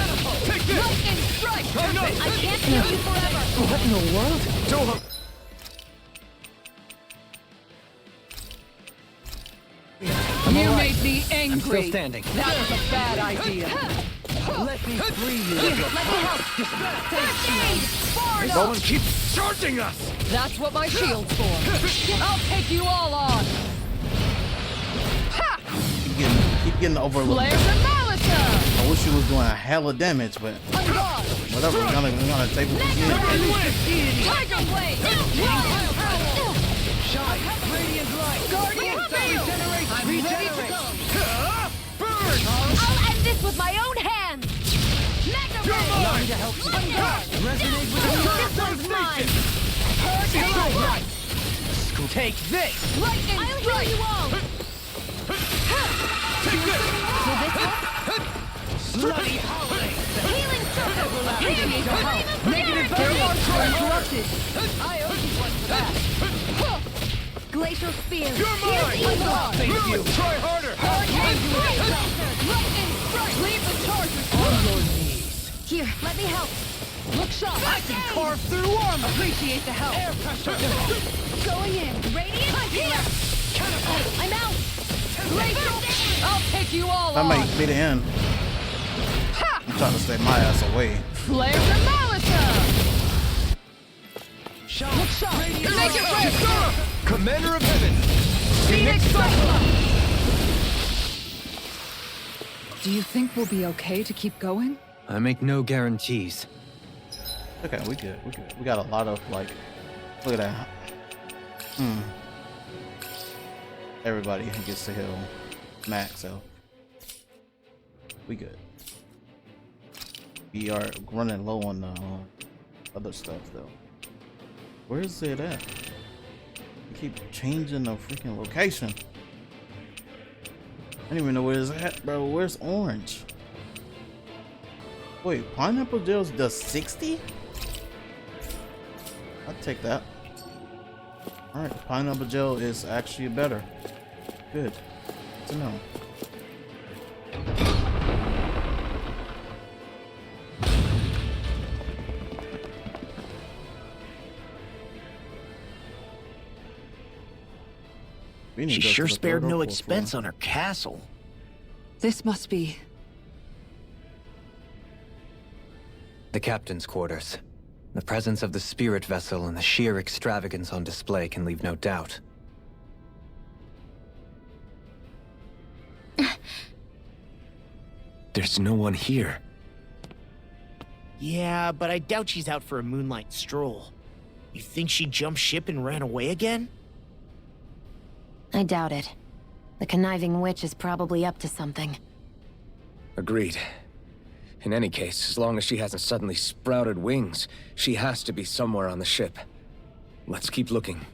Take this! Lightning strike! I'm not- I can't heal you forever! What in the world? Don't... You made me angry. I'm still standing. That was a bad idea. Let me free you. Let me help! First aid! Far No one keeps charging us! That's what my shield's for. I'll take you all on. Keep getting overlooked. Flare the Malisa! I wish he was doing a hella damage, but Unguard! whatever. We're gonna take what we can. Tiger Blade! Shine. Radiant light. Guardian Field! Regenerate. I'm ready to go. Burn! I'll end this with my own hands! Mega You're Ray! mine! To help you. Unguard! Resonate with This the earth. one's mine! Take this. Lightning I'll heal you all! Take this! Will this work? Bloody howling. Healing circle! Radiant help. Negative barrier Interrupted. I owe you one for that. Glacial Spear! You're Here's mine! evil! Lewis, try harder! Hurricane strike! Lightning strike! Leave the charges. On your knees. Here, let me help! Look sharp. I can carve through armor. Appreciate the help. Air pressure. Going in! Radiant here! I'm out! Glacial! I'll take you all That on. might be the end. I'm trying to stay my ass away. Flare the Malisa! Shine. Look sharp. Radiant Make it light. red. Commander of Heaven! Phoenix Cyclone! Do you think we'll be okay to keep going? I make no guarantees. Okay, we good. We good. We got a lot of like. Look at that. Everybody gets to heal max, so we good. We are running low on the other stuff though. Where is it at? I keep changing the freaking location. I don't even know where it's at, bro. Where's orange? Wait, pineapple gels does 60? I'd take that. Alright, pineapple gel is actually better. Good to know. She sure spared no expense on her castle. This must be... The captain's quarters. The presence of the spirit vessel and the sheer extravagance on display can leave no doubt. There's no one here. Yeah, but I doubt she's out for a moonlight stroll. You think she jumped ship and ran away again? I doubt it. The conniving witch is probably up to something. Agreed. In any case, as long as she hasn't suddenly sprouted wings, she has to be somewhere on the ship. Let's keep looking.